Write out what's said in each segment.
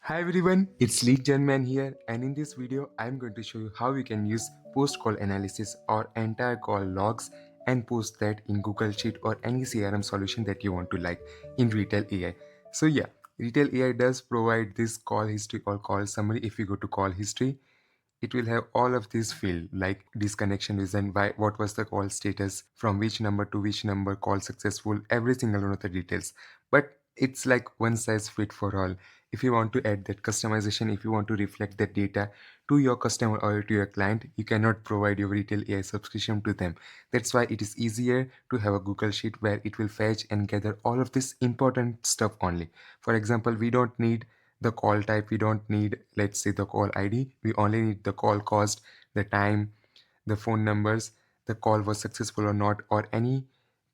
Hi everyone, it's Lead Gen Man here, and in this video I'm going to show you how you can use post-call analysis or entire call logs and post that in Google Sheet or any CRM solution that you want to like in Retell AI. So yeah, Retell AI does provide this call history or call summary. If you go to call history, it will have all of this field like disconnection reason, why, what was the call status, from which number to which number, call successful, every single one of the details. But it's like one size fit for all. If you want to add that customization, if you want to reflect that data to your customer or to your client, you cannot provide your Retail AI subscription to them. That's why it is easier to have a Google Sheet where it will fetch and gather all of this important stuff only. For example, we don't need the call type, we don't need, let's say, the call ID. We only need the call cost, the time, the phone numbers, the call was successful or not, or any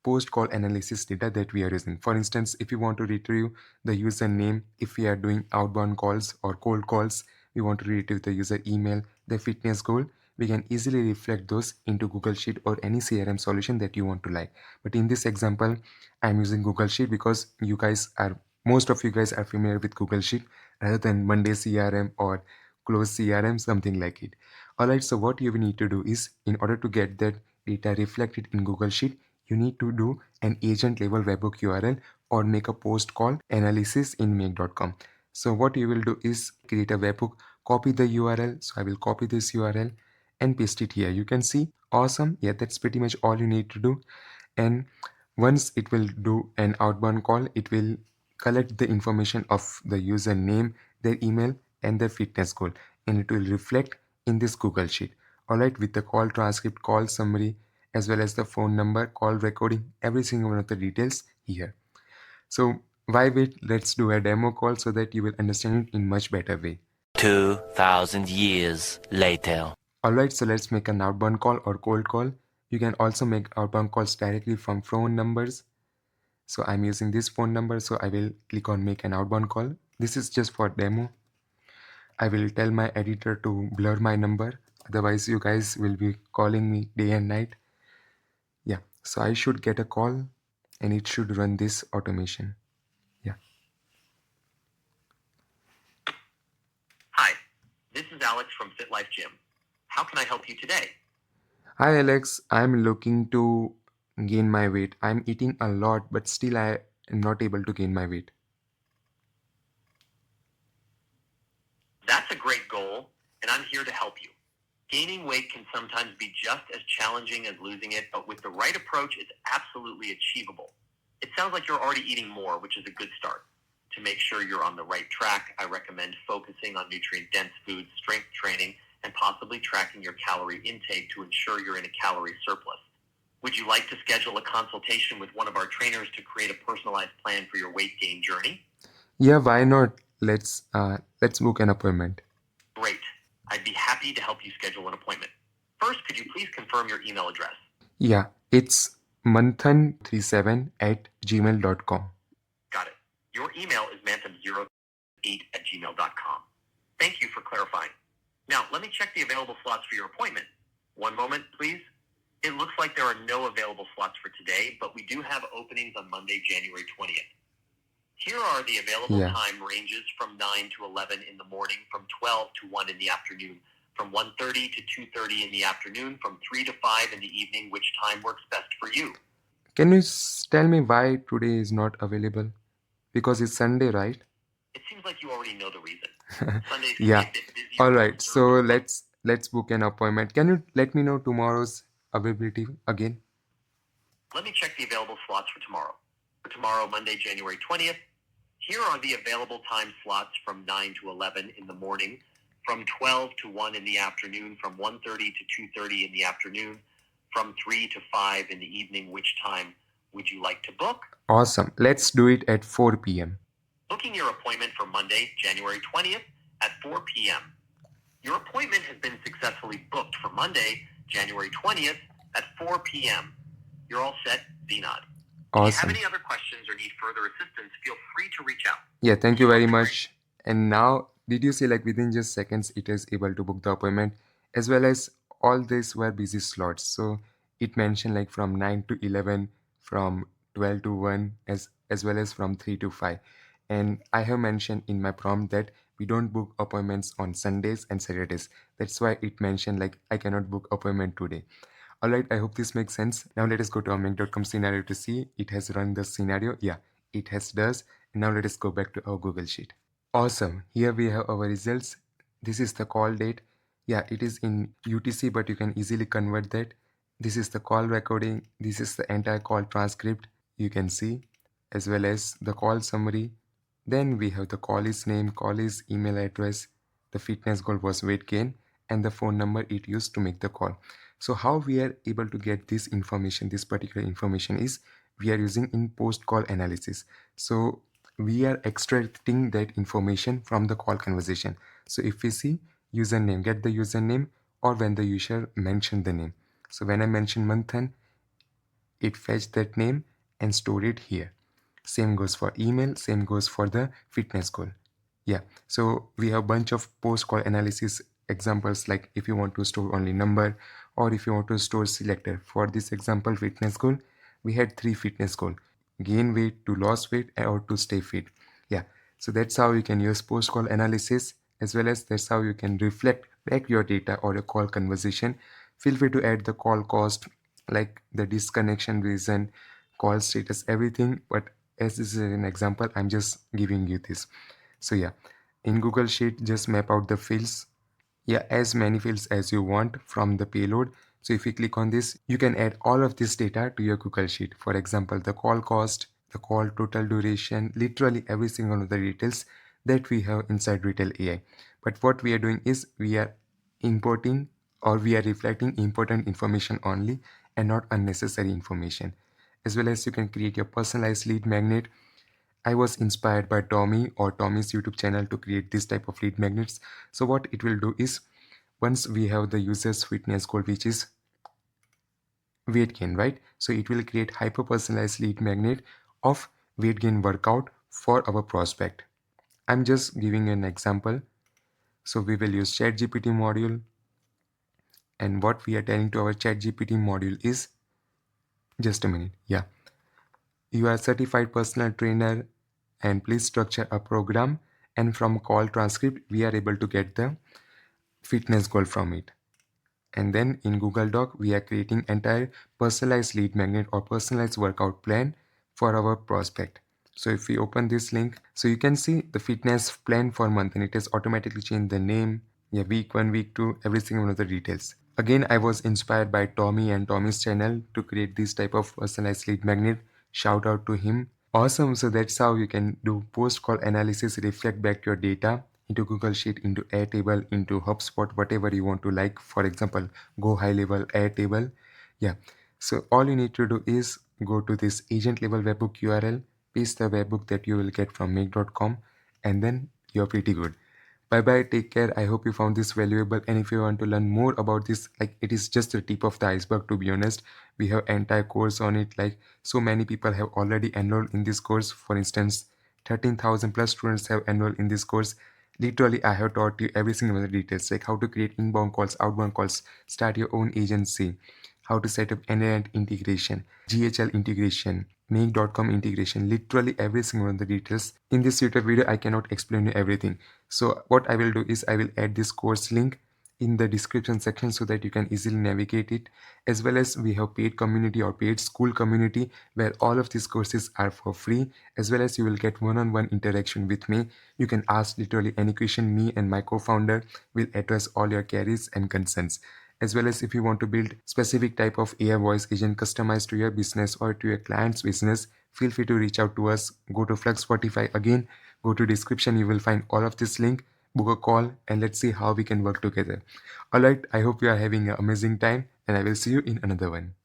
post call analysis data that we are using. For instance, if you want to retrieve the username, if we are doing outbound calls or cold calls, we want to retrieve the user email, the fitness goal, we can easily reflect those into Google Sheet or any CRM solution that you want to like. But in this example, I'm using Google Sheet because most of you guys are familiar with Google Sheet rather than Monday CRM or Close CRM, something like it. Alright, so what you will need to do is, in order to get that data reflected in Google Sheet, you need to do an agent level webhook URL or make a post call analysis in make.com. So what you will do is create a webhook, copy the URL. So I will copy this URL and paste it here. You can see, awesome. Yeah, that's pretty much all you need to do. And once it will do an outbound call, it will collect the information of the user name, their email, and their fitness goal, and it will reflect in this Google Sheet. Alright, with the call transcript, call summary, as well as the phone number, call recording, every single one of the details here. So why wait? Let's do a demo call so that you will understand it in much better way. 2,000 years later. Alright, so let's make an outbound call or cold call. You can also make outbound calls directly from phone numbers. So I'm using this phone number, so I will click on make an outbound call. This is just for demo. I will tell my editor to blur my number, otherwise you guys will be calling me day and night. Yeah, so I should get a call and it should run this automation. Yeah. Hi, this is Alex from Fit Life Gym. How can I help you today? Hi Alex, I'm looking to gain my weight. I'm eating a lot, but still I am not able to gain my weight. That's a great goal, and I'm here to help you. Gaining weight can sometimes be just as challenging as losing it, but with the right approach, it's absolutely achievable. It sounds like you're already eating more, which is a good start. To make sure you're on the right track, I recommend focusing on nutrient-dense foods, strength training, and possibly tracking your calorie intake to ensure you're in a calorie surplus. Would you like to schedule a consultation with one of our trainers to create a personalized plan for your weight gain journey? Yeah, why not? Let's book an appointment. Great. I'd be happy to help you schedule an appointment. First, could you please confirm your email address? Yeah, it's manthan37@gmail.com. Got it. Your email is manthan08@gmail.com. Thank you for clarifying. Now, let me check the available slots for your appointment. One moment, please. It looks like there are no available slots for today, but we do have openings on Monday, January 20th. Here are the available time ranges from 9 to 11 in the morning, from 12 to 1 in the afternoon, from 1:30 to 2:30 in the afternoon, from 3 to 5 in the evening. Which time works best for you? Can you tell me why today is not available? Because it's Sunday, right? It seems like you already know the reason. Sundays can Yeah. be a bit busier. All right. So let's book an appointment. Can you let me know tomorrow's availability again? Let me check the available slots for tomorrow. For tomorrow, Monday, January 20th, here are the available time slots from 9 to 11 in the morning, from 12 to 1 in the afternoon, from 1:30 to 2:30 in the afternoon, from 3 to 5 in the evening. Which time would you like to book? Awesome. Let's do it at 4 p.m. Booking your appointment for Monday, January 20th at 4 p.m. Your appointment has been successfully booked for Monday, January 20th at 4 p.m. You're all set, Vinod. If you have Awesome. any other questions or need further assistance, feel free to reach out. Yeah, thank you very much. And now, did you see, like, within just seconds, it is able to book the appointment, as well as all these were busy slots. So it mentioned like from 9 to 11, from 12 to 1, as well as from 3 to 5. And I have mentioned in my prompt that we don't book appointments on Sundays and Saturdays. That's why it mentioned like I cannot book appointment today. Alright, I hope this makes sense. Now let us go to our make.com scenario to see it has run the scenario. Yeah, it has does. Now let us go back to our Google Sheet. Awesome. Here we have our results. This is the call date. Yeah, it is in UTC, but you can easily convert that. This is the call recording. This is the entire call transcript you can see, as well as the call summary. Then we have the callee's name, callee's email address, the fitness goal was weight gain, and the phone number it used to make the call. So how we are able to get this information, this particular information is we are using in post call analysis. So we are extracting that information from the call conversation. So if we see username, get the username, or when the user mentioned the name. So when I mention Manthan, it fetch that name and store it here. Same goes for email, same goes for the fitness goal. Yeah, so we have bunch of post call analysis examples, like if you want to store only number or if you want to store selector. For this example fitness goal, we had 3 fitness goal: gain weight, to lose weight, or to stay fit. Yeah, so that's how you can use post call analysis, as well as that's how you can reflect back your data or a call conversation. Feel free to add the call cost, like the disconnection reason, call status, everything, but as this is an example, I'm just giving you this. So yeah, in Google Sheet, just map out the fields. Yeah, as many fields as you want from the payload. So if you click on this, you can add all of this data to your Google Sheet. For example, the call cost, the call total duration, literally every single of the details that we have inside Retell AI. But what we are doing is we are importing, or we are reflecting important information only and not unnecessary information. As well as you can create your personalized lead magnet. I was inspired by Tommy or Tommy's YouTube channel to create this type of lead magnets. So what it will do is, once we have the user's fitness goal, which is weight gain, right? So it will create hyper personalized lead magnet of weight gain workout for our prospect. I'm just giving an example. So we will use ChatGPT module, and what we are telling to our ChatGPT module is, just a minute, yeah, you are a certified personal trainer and please structure a program, and from call transcript we are able to get the fitness goal from it. And then in Google Doc we are creating entire personalized lead magnet or personalized workout plan for our prospect. So if we open this link, so you can see the fitness plan for month, and it has automatically changed the name, yeah, week 1, week 2, every single one of the details. Again, I was inspired by Tommy and Tommy's channel to create this type of personalized lead magnet. Shout out to him. Awesome. So that's how you can do post call analysis, reflect back your data into Google Sheet, into Airtable, into HubSpot, whatever you want to, like, for example, go high level Airtable. Yeah. So all you need to do is go to this agent level webbook URL, paste the webbook that you will get from make.com, and then you're pretty good. Bye bye, take care. I hope you found this valuable. And if you want to learn more about this, like, it is just the tip of the iceberg, to be honest. We have entire course on it. Like, so many people have already enrolled in this course. For instance, 13,000 plus students have enrolled in this course. Literally, I have taught you every single one of the details, like how to create inbound calls, outbound calls, start your own agency, how to set up end-to-end integration, GHL integration, Make.com integration, literally every single one of the details. In this YouTube video, I cannot explain you everything. So what I will do is I will add this course link in the description section so that you can easily navigate it. As well as we have paid community or paid school community where all of these courses are for free, as well as you will get one-on-one interaction with me. You can ask literally any question. Me and my co-founder will address all your queries and concerns. As well as if you want to build specific type of AI voice agent customized to your business or to your client's business, feel free to reach out to us. Go to Flux Spotify again, go to description, you will find all of this link, book a call, and let's see how we can work together. Alright, I hope you are having an amazing time, and I will see you in another one.